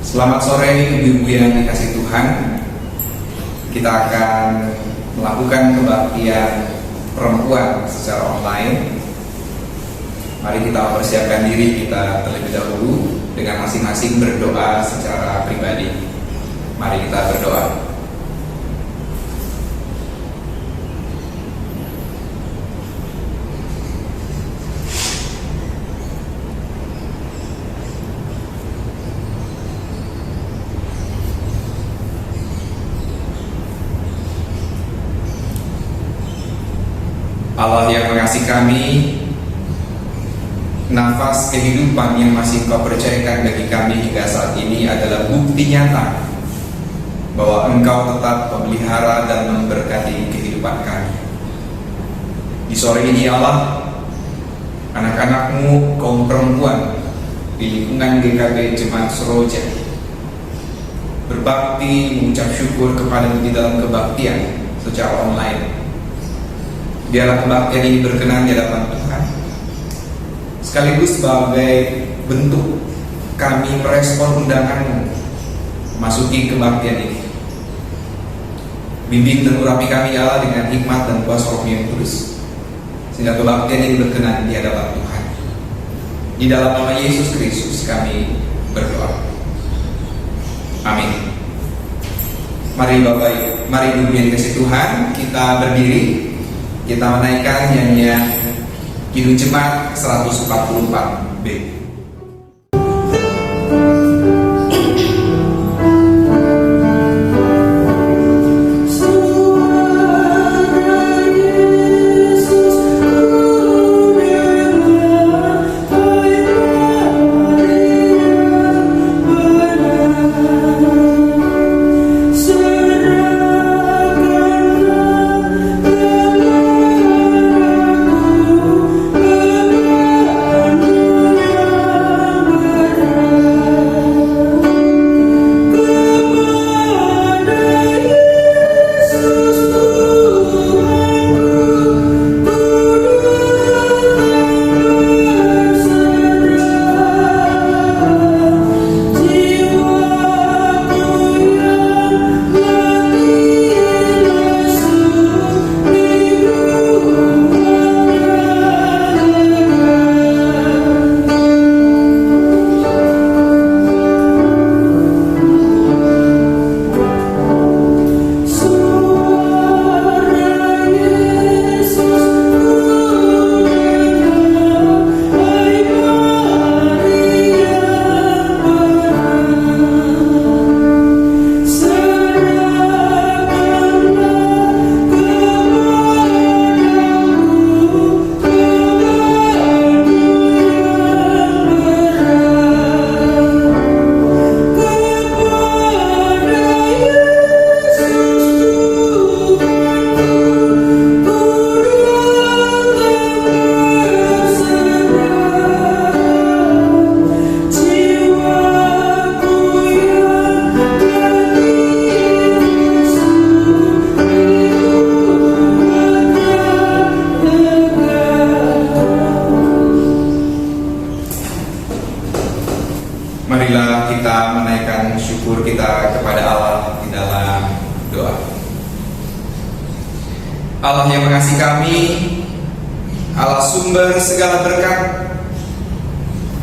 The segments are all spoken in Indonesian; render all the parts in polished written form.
Selamat sore ibu-ibu yang dikasih Tuhan. Kita akan melakukan kebaktian perempuan secara online. Mari kita persiapkan diri kita terlebih dahulu dengan masing-masing berdoa secara pribadi. Mari kita berdoa. Allah yang mengasihi kami, nafas kehidupan yang masih Engkau percayakan bagi kami hingga saat ini adalah bukti nyata bahwa Engkau tetap memelihara dan memberkati kehidupan kami. Di sore ini Allah, anak-anak-Mu kaum perempuan di lingkungan GKB Jemaat Seroja berbakti mengucap syukur kepada-Mu di dalam kebaktian secara online. Biarlah kebaktian ini berkenan di hadapan Tuhan, sekaligus sebagai bentuk kami merespon undangan-Mu memasuki kebaktian ini. Bimbing dan urapi kami Allah dengan hikmat dan kuasa Roh yang kudus, sehingga kebaktian ini berkenan di hadapan Tuhan. Di dalam nama Yesus Kristus kami berdoa. Amin. Mari Bapak, mari Ibu yang dikasihi Tuhan, kita berdiri. Kita menaikkan nyanyian Kidung Jemaat 144B. Marilah kita menaikkan syukur kita kepada Allah di dalam doa. Allah yang mengasihi kami, Allah sumber segala berkat,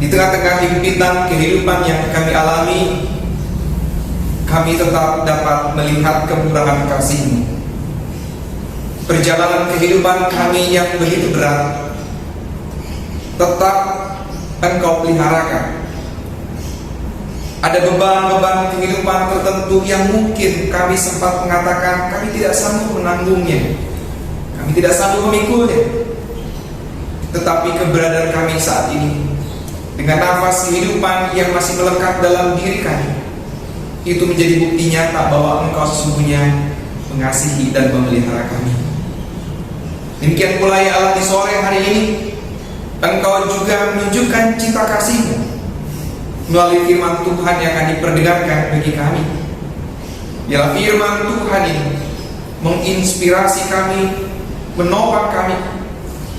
di tengah-tengah himpitan kehidupan yang kami alami, kami tetap dapat melihat kemurahan kasih-Mu. Perjalanan kehidupan kami yang begitu berat, tetap Engkau peliharakan. Ada beban-beban kehidupan tertentu yang mungkin kami sempat mengatakan kami tidak sanggup menanggungnya, kami tidak sanggup memikulnya. Tetapi keberadaan kami saat ini, dengan nafas kehidupan yang masih melekat dalam diri kami, itu menjadi bukti nyata bahwa Engkau sesungguhnya mengasihi dan memelihara kami. Demikian pula ya Allah, di sore hari ini Engkau juga menunjukkan cinta kasih-Mu melalui firman Tuhan yang akan diperdengarkan bagi kami. Biarlah firman Tuhan ini menginspirasi kami, menopang kami,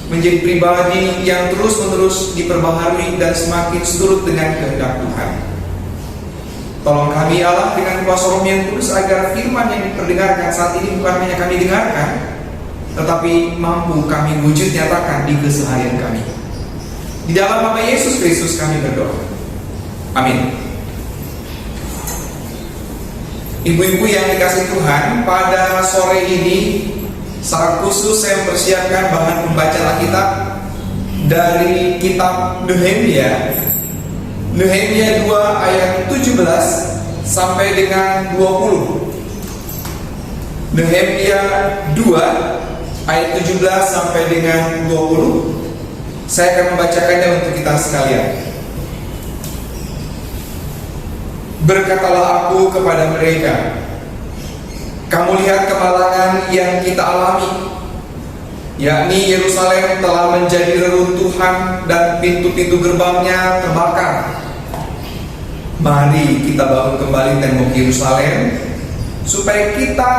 menjadi pribadi yang terus-menerus diperbaharui dan semakin surut dengan kehendak Tuhan. Tolong kami Allah dengan kuasa Roh yang kudus agar firman yang diperdengarkan saat ini bukan hanya kami dengarkan, tetapi mampu kami wujud nyatakan di keseharian kami. Di dalam nama Yesus Kristus kami berdoa. Amin. Ibu-ibu yang dikasihi Tuhan, pada sore ini secara khusus saya mempersiapkan bahan pembacaan Alkitab dari kitab Nehemia 2 ayat 17 sampai dengan 20. Nehemia 2 ayat 17 sampai dengan 20. Saya akan membacakannya untuk kita sekalian. Berkatalah aku kepada mereka, kamu lihat kemalangan yang kita alami, yakni Yerusalem telah menjadi reruntuhan dan pintu-pintu gerbangnya terbakar. Mari kita bangun kembali tembok Yerusalem, supaya kita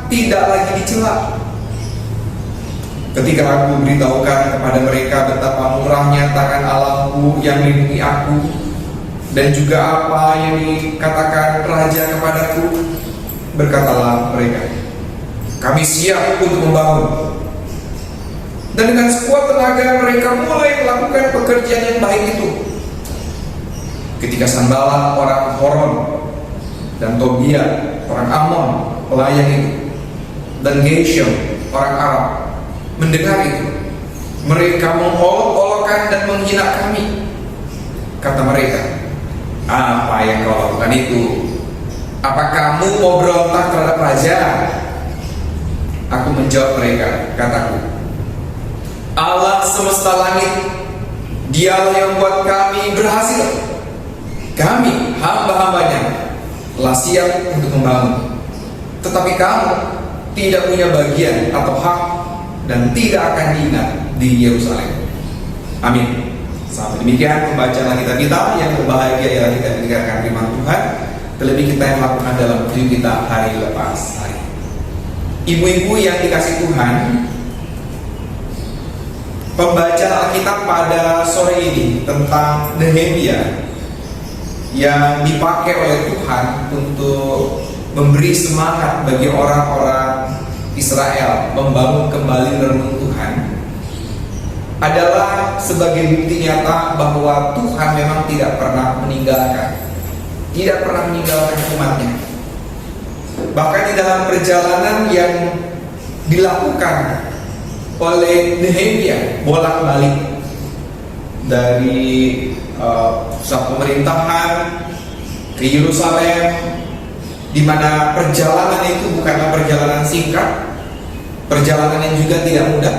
tidak lagi dicela. Ketika aku beritahukan kepada mereka betapa murahnya tangan Allahku yang melindungi aku, dan juga apa yang dikatakan Raja kepadaku, berkatalah mereka, kami siap untuk membangun. Dan dengan sekuat tenaga mereka mulai melakukan pekerjaan yang baik itu. Ketika Sanballat orang Horon dan Tobia orang Amon pelayan itu, dan Geshem orang Arab mendengar itu, mereka mengolok-olokkan dan menghina kami. Kata mereka, apa yang kau lakukan itu? Apa kamu mau berontak terhadap raja? Aku menjawab mereka, kataku, Allah semesta langit, Dialah yang membuat kami berhasil. Kami, hamba-hambanya, telah siap untuk membangun. Tetapi kamu tidak punya bagian atau hak dan tidak akan diingat di Yerusalem. Amin. Sampai demikian pembacaan Alkitab kita. Yang berbahagia ialah kita mendengarkan firman Tuhan, terlebih kita yang melakukan dalam hidup kita hari lepas hari. Ibu-ibu yang dikasihi Tuhan, pembacaan Alkitab pada sore ini tentang Nehemia yang dipakai oleh Tuhan untuk memberi semangat bagi orang-orang Israel membangun kembali reruntuhan adalah sebagai bukti nyata bahwa Tuhan memang tidak pernah meninggalkan umatnya. Bahkan di dalam perjalanan yang dilakukan oleh Nehemia bolak-balik dari pusat pemerintahan ke Yerusalem, di mana perjalanan itu bukanlah perjalanan singkat, perjalanan yang juga tidak mudah.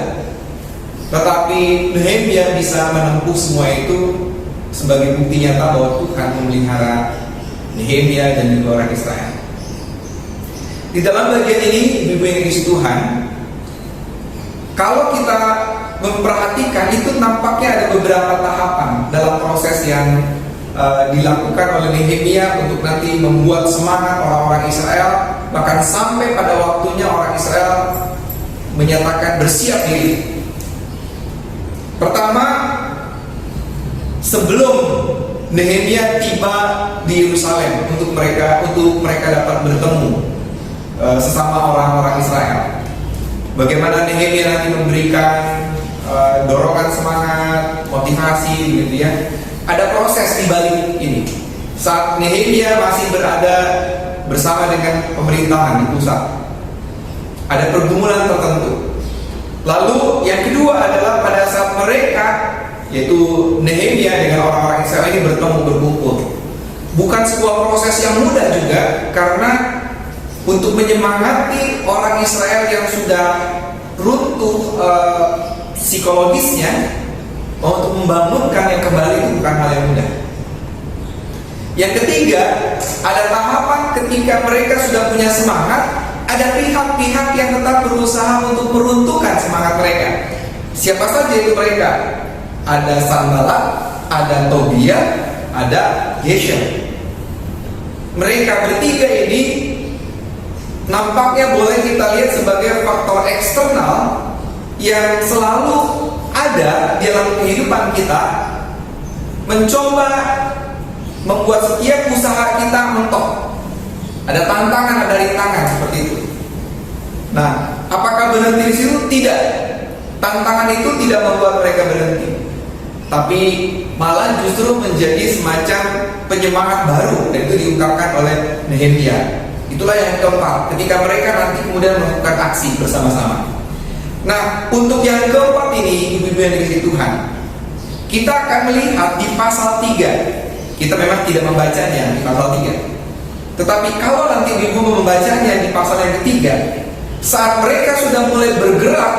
Tetapi Nehemia bisa menempuh semua itu sebagai bukti nyata bahwa Tuhan memelihara Nehemia dan juga orang Israel. Di dalam bagian ini, ibu yang dikasihi Tuhan, kalau kita memperhatikan itu nampaknya ada beberapa tahapan dalam proses yang dilakukan oleh Nehemia untuk nanti membuat semangat orang-orang Israel, bahkan sampai pada waktunya orang Israel menyatakan bersiap diri. Pertama, sebelum Nehemia tiba di Yerusalem untuk mereka dapat bertemu sesama orang-orang Israel, bagaimana Nehemia nanti memberikan dorongan semangat, motivasi, gitu ya. Ada proses di balik ini. Saat Nehemia masih berada bersama dengan pemerintahan di pusat, ada pergumulan tertentu. Lalu yang kedua adalah pada saat mereka, yaitu Nehemia dengan orang-orang Israel ini bertemu, berkumpul. Bukan sebuah proses yang mudah juga, karena untuk menyemangati orang Israel yang sudah runtuh psikologisnya, untuk membangunkan yang kembali itu bukan hal yang mudah. Yang ketiga, ada tahapan ketika mereka sudah punya semangat, ada pihak-pihak yang tetap berusaha untuk meruntuhkan semangat mereka. Siapa saja itu mereka? Ada Sanballat, ada Tobia, ada Geshem. Mereka bertiga ini nampaknya boleh kita lihat sebagai faktor eksternal yang selalu ada ada di dalam kehidupan kita mencoba membuat setiap usaha kita mentok. Ada tantangan, ada rintangan seperti itu. Nah, apakah berhenti di situ? Tidak. Tantangan itu tidak membuat mereka berhenti, tapi malah justru menjadi semacam penyemangat baru, dan itu diungkapkan oleh Nehemia. Itulah yang keempat, ketika mereka nanti kemudian melakukan aksi bersama-sama. Nah, untuk yang keempat ini, ibu-ibu yang dikasihi Tuhan, kita akan melihat di pasal 3. Kita memang tidak membacanya di pasal 3. Tetapi kalau nanti ibu membacanya di pasal yang ketiga, saat mereka sudah mulai bergerak,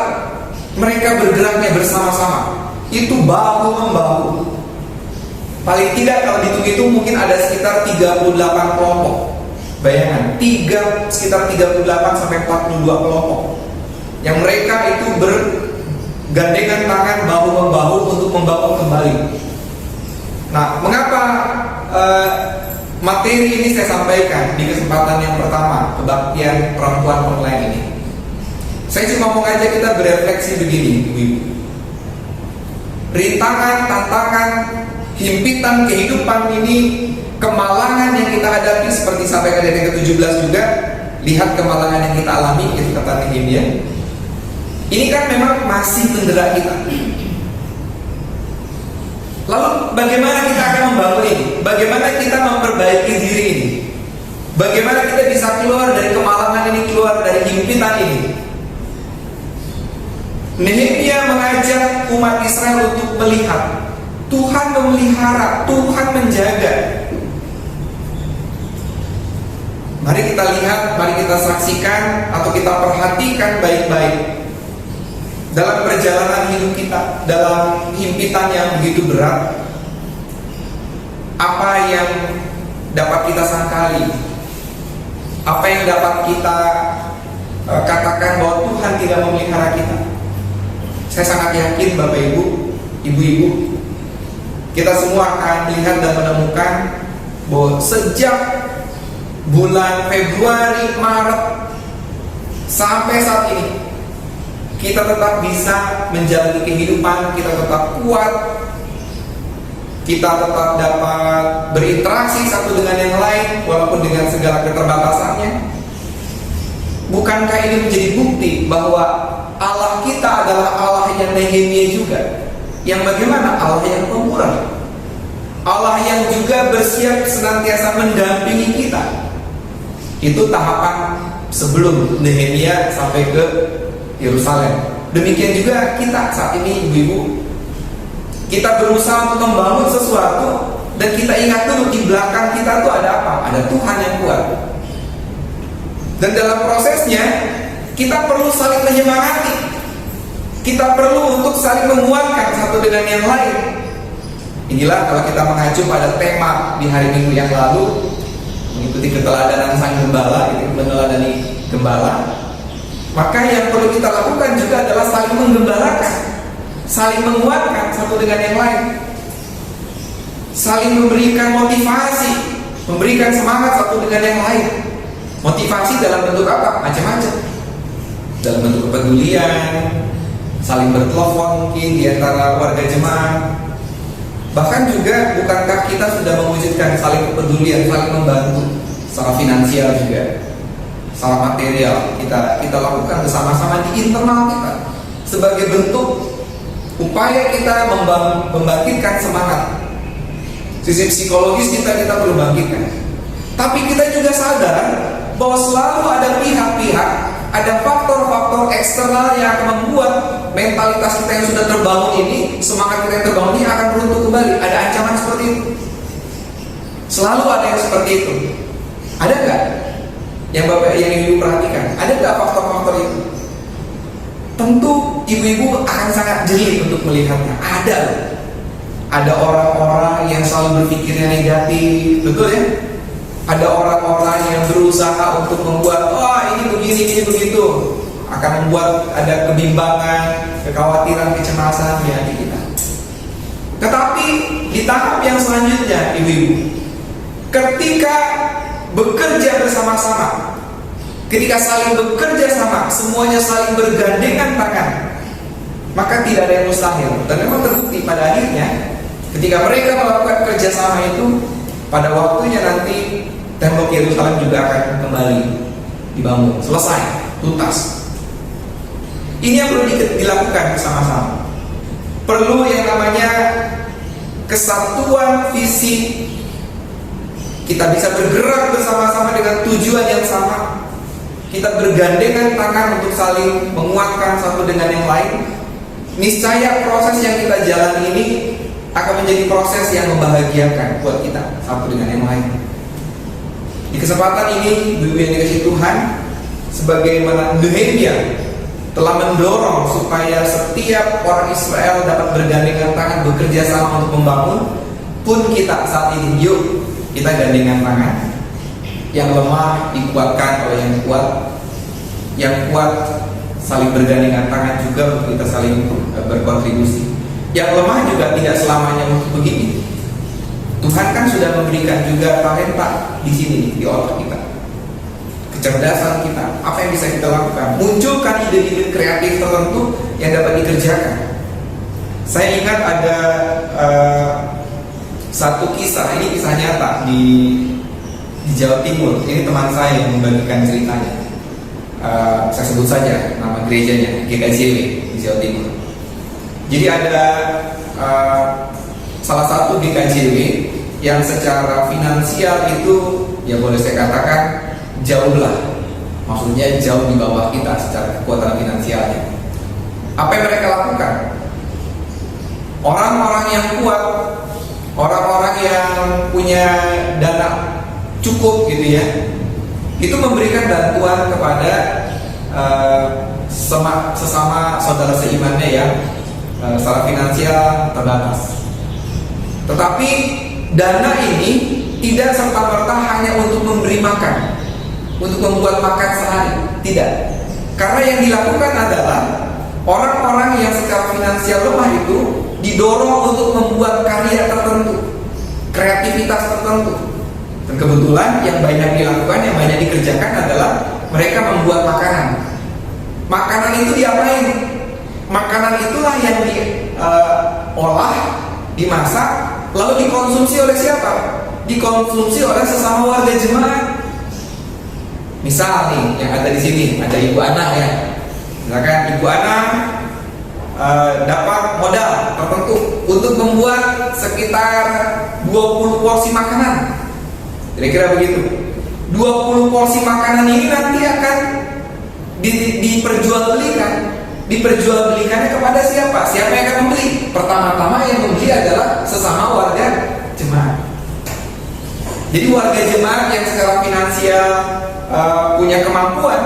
mereka bergeraknya bersama-sama. Itu bahu-membahu. Paling tidak kalau dihitung-hitung mungkin ada sekitar 38 kelompok. Bayangan, sekitar 38 sampai 42 kelompok. Yang mereka itu bergandengan tangan bahu-membahu untuk membangun kembali. Nah, mengapa materi ini saya sampaikan di kesempatan yang pertama, kebaktian perempuan online ini? Saya cuma mau ngajak kita berefleksi begini, ibu-ibu. Rintangan, tantangan, himpitan kehidupan ini, kemalangan yang kita hadapi seperti sampai ke ayat yang ke-17 juga. Lihat kemalangan yang kita alami, itu kata Nehemia. Ini kan memang masih mendera kita. Lalu bagaimana kita akan membangun ini? Bagaimana kita memperbaiki diri ini? Bagaimana kita bisa keluar dari kemalangan ini, keluar dari himpitan ini? Nehemia mengajak umat Israel untuk melihat Tuhan memelihara, Tuhan menjaga. Mari kita lihat, mari kita saksikan atau kita perhatikan baik-baik dalam perjalanan hidup kita, dalam himpitan yang begitu berat, apa yang dapat kita sangkali, apa yang dapat kita katakan bahwa Tuhan tidak memelihara kita. Saya sangat yakin Bapak Ibu, Ibu-ibu, kita semua akan melihat dan menemukan bahwa sejak bulan Februari, Maret sampai saat ini, kita tetap bisa menjalani kehidupan, kita tetap kuat, kita tetap dapat berinteraksi satu dengan yang lain walaupun dengan segala keterbatasannya. Bukankah ini menjadi bukti bahwa Allah kita adalah Allah yang Nehemia juga, yang bagaimana? Allah yang pemurah, Allah yang juga bersiap senantiasa mendampingi kita. Itu tahapan sebelum Nehemia sampai ke Yerusalem. Demikian juga kita saat ini, ibu-ibu, kita berusaha untuk membangun sesuatu, dan kita ingat dulu di belakang kita tuh ada apa? Ada Tuhan yang kuat. Dan dalam prosesnya kita perlu saling menyemangati, kita perlu untuk saling menguatkan satu dengan yang lain. Inilah kalau kita mengacu pada tema di hari Minggu yang lalu, mengikuti keteladanan sang gembala, meneladani gembala, maka yang perlu kita lakukan juga adalah saling menggembalakan, saling menguatkan satu dengan yang lain, saling memberikan motivasi, memberikan semangat satu dengan yang lain. Motivasi dalam bentuk apa? Macam-macam. Dalam bentuk kepedulian, saling bertelepon mungkin di antara warga jemaat. Bahkan juga bukankah kita sudah mewujudkan saling kepedulian, saling membantu secara finansial juga, secara material kita lakukan bersama-sama di internal kita sebagai bentuk upaya kita membangkitkan semangat. Sisi psikologis kita perlu bangkitkan. Tapi kita juga sadar bahwa selalu ada pihak-pihak, ada faktor-faktor eksternal yang akan membuat mentalitas kita yang sudah terbangun ini, semangat kita yang terbangun ini akan runtuh kembali. Ada ancaman seperti itu. Selalu ada yang seperti itu. Ada nggak yang Bapak, yang Ibu perhatikan? Ada nggak faktor-faktor itu? Tentu ibu-ibu akan sangat jeli untuk melihatnya. Ada loh. Ada orang-orang yang selalu berpikirnya negatif, betul ya? Ada orang-orang yang berusaha untuk membuat, ini begini, ini begitu, akan membuat ada kebimbangan, kekhawatiran, kecemasan di hati kita. Tetapi di tahap yang selanjutnya, ibu-ibu, ketika bekerja bersama-sama, ketika saling bekerja sama, semuanya saling bergandengan tangan, maka tidak ada yang mustahil. Dan memang terbukti pada akhirnya ketika mereka melakukan kerjasama itu, pada waktunya nanti tembok Yerusalem juga akan kembali dibangun, selesai, tuntas. Ini yang perlu dilakukan bersama-sama. Perlu yang namanya kesatuan visi. Kita bisa bergerak bersama-sama dengan tujuan yang sama. Kita bergandengan tangan untuk saling menguatkan satu dengan yang lain. Niscaya proses yang kita jalani ini akan menjadi proses yang membahagiakan buat kita satu dengan yang lain. Di kesempatan ini, Ibu yang dikasihi Tuhan, sebagaimana Nehemia telah mendorong supaya setiap orang Israel dapat bergandengan tangan bekerja sama untuk membangun, pun kita saat ini yuk kita gandengan tangan. Yang lemah dikuatkan oleh yang kuat saling bergandengan tangan juga untuk kita saling berkontribusi. Yang lemah juga tidak selamanya untuk begini. Tuhan kan sudah memberikan juga talenta di sini, di otak kita, kecerdasan kita, apa yang bisa kita lakukan. Munculkan ide-ide kreatif tertentu yang dapat dikerjakan. Saya ingat ada satu kisah, ini kisah nyata di Jawa Timur. Ini teman saya yang membagikan ceritanya. Saya sebut saja nama gerejanya, GKJW di Jawa Timur. Jadi ada salah satu GKJW yang secara finansial itu, ya boleh saya katakan jauh lah, maksudnya jauh di bawah kita secara kekuatan finansialnya. Apa yang mereka lakukan? Orang-orang yang kuat, orang-orang yang punya dana cukup gitu ya, itu memberikan bantuan kepada sesama saudara seimannya yang secara finansial terbatas. Tetapi dana ini tidak serta-merta hanya untuk memberi makan, untuk membuat makan sehari, tidak. Karena yang dilakukan adalah orang-orang yang secara finansial lemah itu didorong untuk membuat karya tertentu, kreativitas tertentu. Dan kebetulan yang banyak dilakukan, yang banyak dikerjakan adalah mereka membuat makanan. Makanan itu diapain? Makanan itulah yang diolah, dimasak, lalu dikonsumsi oleh siapa? Dikonsumsi oleh sesama warga jemaat. Misal nih, yang ada di sini ada Ibu Ana ya. Misalkan Ibu Ana dapat modal tertentu untuk membuat sekitar 20 porsi makanan. Kira-kira begitu. 20 porsi makanan ini nanti akan diperjualbelikan. Diperjualbelikannya kepada siapa? Siapa yang akan membeli? Pertama-tama yang membeli adalah sesama warga jemaat. Jadi warga jemaat yang secara finansial punya kemampuan,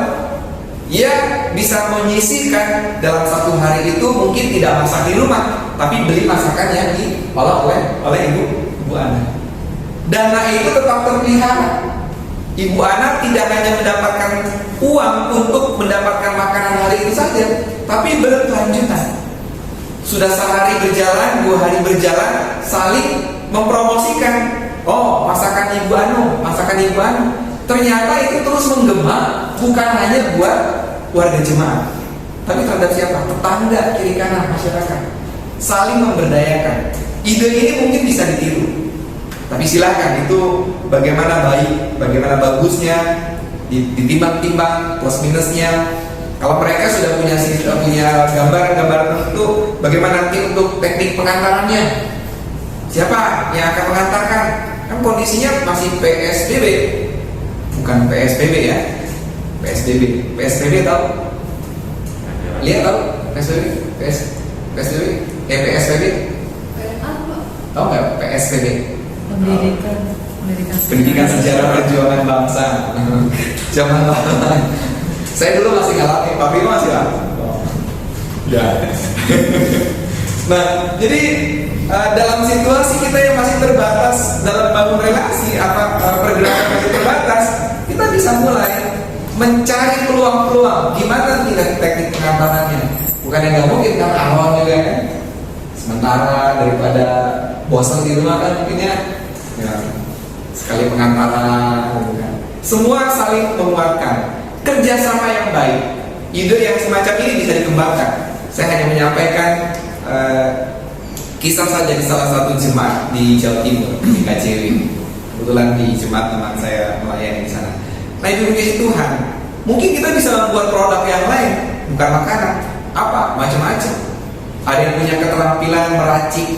ia bisa menyisihkan dalam satu hari itu mungkin tidak masak di rumah, tapi beli masakan yang diolah oleh Ibu Ana. Dana itu tetap terpelihara. Ibu Ana tidak hanya mendapatkan uang untuk mendapatkan makanan hari itu saja, tapi berkelanjutan. Sudah sehari berjalan, 2 hari berjalan, saling mempromosikan. Oh, masakan Ibu Anu, masakan Ibu Anu. Ternyata itu terus menggema, bukan hanya buat warga jemaat, tapi terhadap siapa? Tetangga, kiri kanan masyarakat. Saling memberdayakan. Ide ini mungkin bisa ditiru, tapi silakan itu bagaimana baik, bagaimana bagusnya, ditimbang-timbang plus minusnya. Kalau mereka sudah punya gambar-gambar tertentu, bagaimana nanti untuk teknik pengantarannya? Siapa yang akan mengantarkan? Kan kondisinya masih PSBB, bukan PSBB ya. PSBB tahu? Lihat tahu? PSBB? PSBB? Tahu nggak PSBB? Pendidikan Sejarah Perjuangan Bangsa. Zaman lama. Saya dulu masih ngalamin, tapi masih lah. Ya. Nah, jadi dalam situasi kita yang masih terbatas dalam bangun relasi, pergerakan masih terbatas, kita bisa mulai mencari peluang-peluang. Gimana teknik pengantarannya? Bukan yang nggak mungkin kan, awal juga kan. Sementara daripada bosan di rumah kan mungkin ya sekali pengantaran, gitu kan. Semua saling menguatkan. Kerjasama yang baik, ide yang semacam ini bisa dikembangkan. Saya hanya menyampaikan kisah saja di salah satu jemaat di Jawa Timur, di KJW. Kebetulan di jemaat teman saya melayani di sana. Nah, Ibu kasih Tuhan, mungkin kita bisa membuat produk yang lain, bukan makanan, apa macam-macam. Ada yang punya keterampilan meracik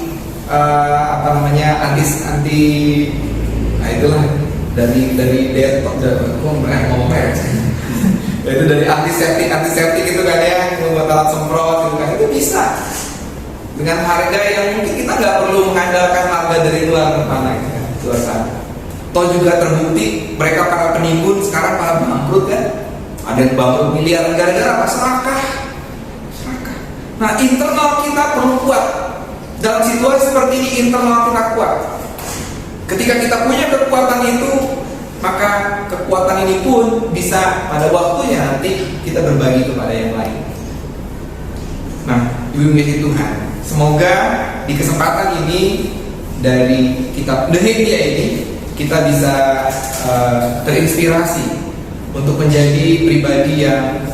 anti, nah itulah dari itu dari antiseptik itu kan ya, membuat alat semprot gitu kan, itu bisa dengan harga yang mungkin kita nggak perlu mengandalkan harga dari luar mana itu kan, luar sana. Toh juga terbukti mereka para penimbun sekarang para bangkrut kan, ada yang bangkrut miliar gara-gara apa? Serakah. Nah, internal kita perlu kuat. Dalam situasi seperti ini internal kita kuat. Ketika kita punya kekuatan itu, maka kekuatan ini pun bisa pada waktunya nanti kita berbagi kepada yang lain. Nah, Ibu kasih Tuhan, semoga di kesempatan ini dari kitab Nehemia ini kita bisa terinspirasi untuk menjadi pribadi yang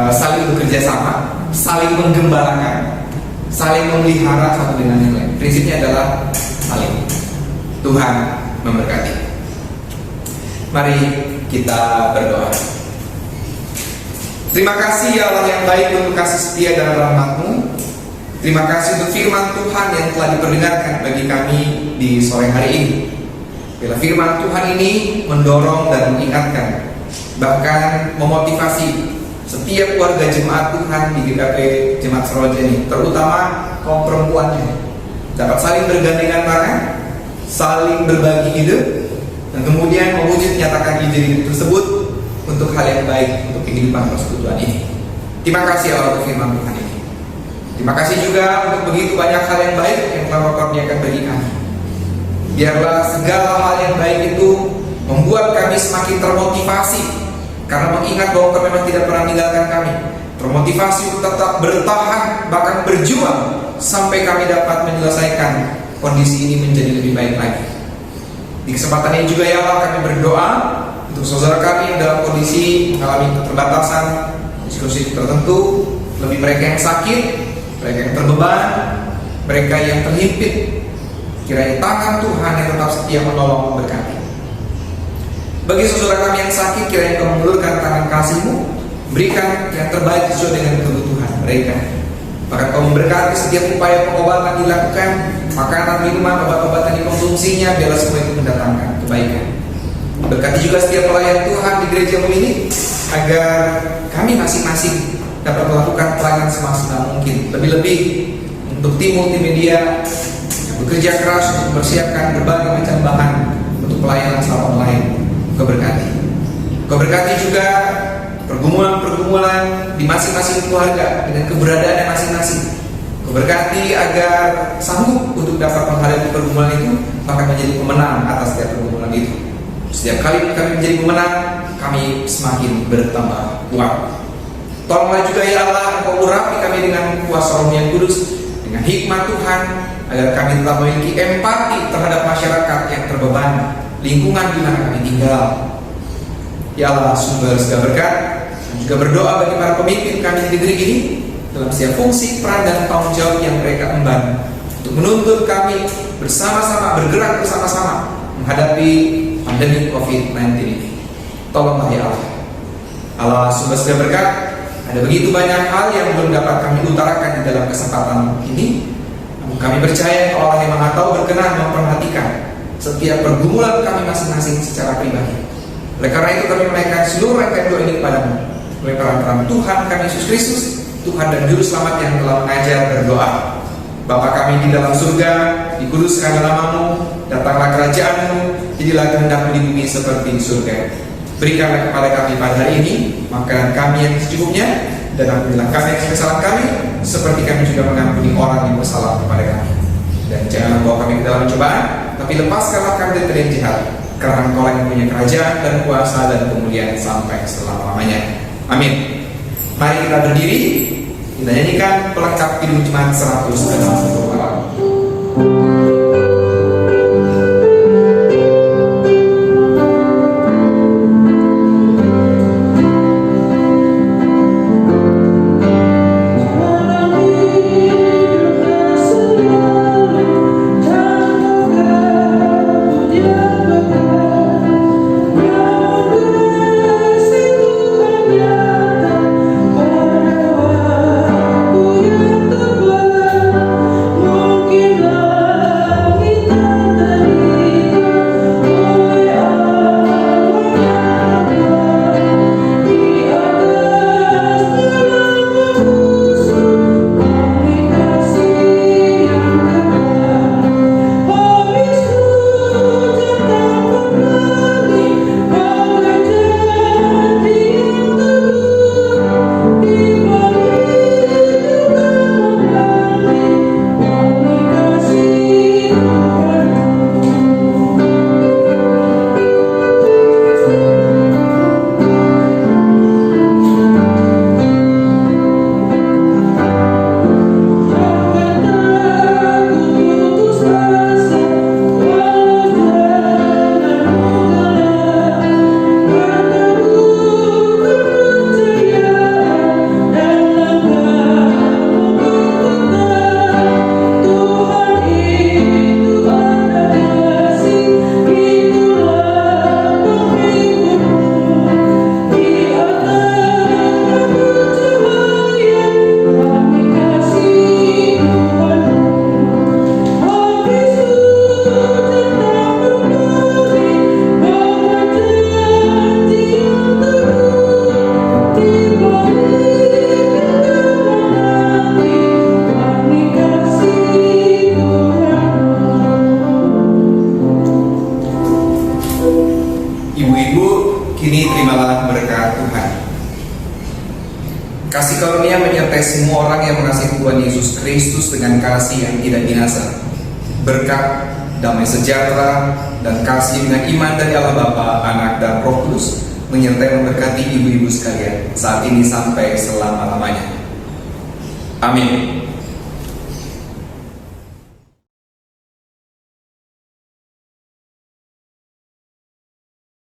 saling bekerja sama, saling menggembalakan, saling memelihara satu dengan yang lain. Prinsipnya adalah saling. Tuhan memberkati. Mari kita berdoa. Terima kasih ya Allah yang baik untuk kasih setia dan rahmat-Mu. Terima kasih untuk firman Tuhan yang telah diperdengarkan bagi kami di sore hari ini. Bila firman Tuhan ini mendorong dan mengingatkan, bahkan memotivasi setiap warga jemaat Tuhan di GKP Jemaat Sarojeni, terutama kaum perempuannya, dapat saling bergandengan tangan, saling berbagi ide, dan kemudian mewujud nyatakan ide tersebut untuk hal yang baik untuk kehidupan persekutuan ini. Terima kasih Allah untuk firman Tuhan ini. Terima kasih juga untuk begitu banyak hal yang baik yang telah Kau kurniakan bagi kami. Biarlah segala hal yang baik itu membuat kami semakin termotivasi, karena mengingat bahwa Kau memang tidak pernah meninggalkan kami. Termotivasi untuk tetap bertahan, bahkan berjuang sampai kami dapat menyelesaikan kondisi ini menjadi lebih baik lagi. Di kesempatan ini juga ya Allah, kami berdoa untuk saudara kami yang dalam kondisi mengalami keterbatasan, kondisi tertentu, lebih mereka yang sakit, mereka yang terbeban, mereka yang terhimpit. Kiranya tangan Tuhan yang tetap setia menolong memberkati. Bagi saudara kami yang sakit, kiranya Kau mengulurkan tangan kasih-Mu, berikan yang terbaik sesuai dengan kebutuhan mereka. Bahkan Kau memberkati setiap upaya pengobatan dilakukan, makanan, minuman, obat-obatan dikonsumsinya, biarlah semua itu mendatangkan kebaikan. Berkati juga setiap pelayan Tuhan di gereja-Mu ini, agar kami masing-masing dapat melakukan pelayanan semaksimal mungkin. Lebih-lebih untuk tim multimedia yang bekerja keras untuk mempersiapkan berbagai macam bahan untuk pelayanan secara online. Kau berkati. Kau berkati juga pergumulan-pergumulan di masing-masing keluarga dengan keberadaannya masing-masing. Kau berkati agar sanggup untuk dapat menghadapi pergumulan itu, bahkan menjadi pemenang atas setiap pergumulan itu. Setiap kali kami menjadi pemenang, kami semakin bertambah kuat. Tolonglah juga ya Allah, Engkau urapi kami dengan kuasa Roh yang kudus, dengan hikmat Tuhan, agar kami tetap memiliki empati terhadap masyarakat yang terbebani, lingkungan di mana kami tinggal. Ya Allah, sumber segala berkat, dan juga berdoa bagi para pemimpin kami di negeri ini dalam setiap fungsi, peran dan tanggung jawab yang mereka emban, untuk menuntun kami bersama-sama, bergerak bersama-sama menghadapi pandemi COVID-19 ini. Tolonglah ya Allah. Allah sumber segala berkat. Ada begitu banyak hal yang belum dapat kami utarakan di dalam kesempatan ini. Namun kami percaya Allah yang Maha Tahu berkenan memperhatikan setiap pergumulan kami masing-masing secara pribadi. Oleh karena itu kami menaikkan seluruh rangkaian doa ini kepadamu, melalui peran Tuhan kami Yesus Kristus, Tuhan dan Juru Selamat yang telah mengajar berdoa. Bapa kami di dalam surga, dikuduskan nama-Mu, datanglah kerajaan-Mu, jadilah kehendak-Mu di bumi seperti di surga. Berikanlah kepada kami pada hari ini makanan kami yang secukupnya, dan ampunilah kami atas kesalahan kami, seperti kami juga mengampuni orang yang bersalah kepada kami. Dan jangan bawa kami ke dalam cobaan, tapi lepaskanlah kami dari yang jahat, karena Engkau yang punya kerajaan dan kuasa dan kemuliaan sampai selama-lamanya. Amin. Mari kita berdiri, kita nyanyikan pelengkap Kidung Jemaat 168. menyertai semua orang yang mengasihi Tuhan Yesus Kristus dengan kasih yang tidak binasa. Berkat, damai sejahtera, dan kasih dengan iman dari Allah Bapa, Anak, dan Roh Kudus menyertai memberkati ibu-ibu sekalian saat ini sampai selama-lamanya. Amin.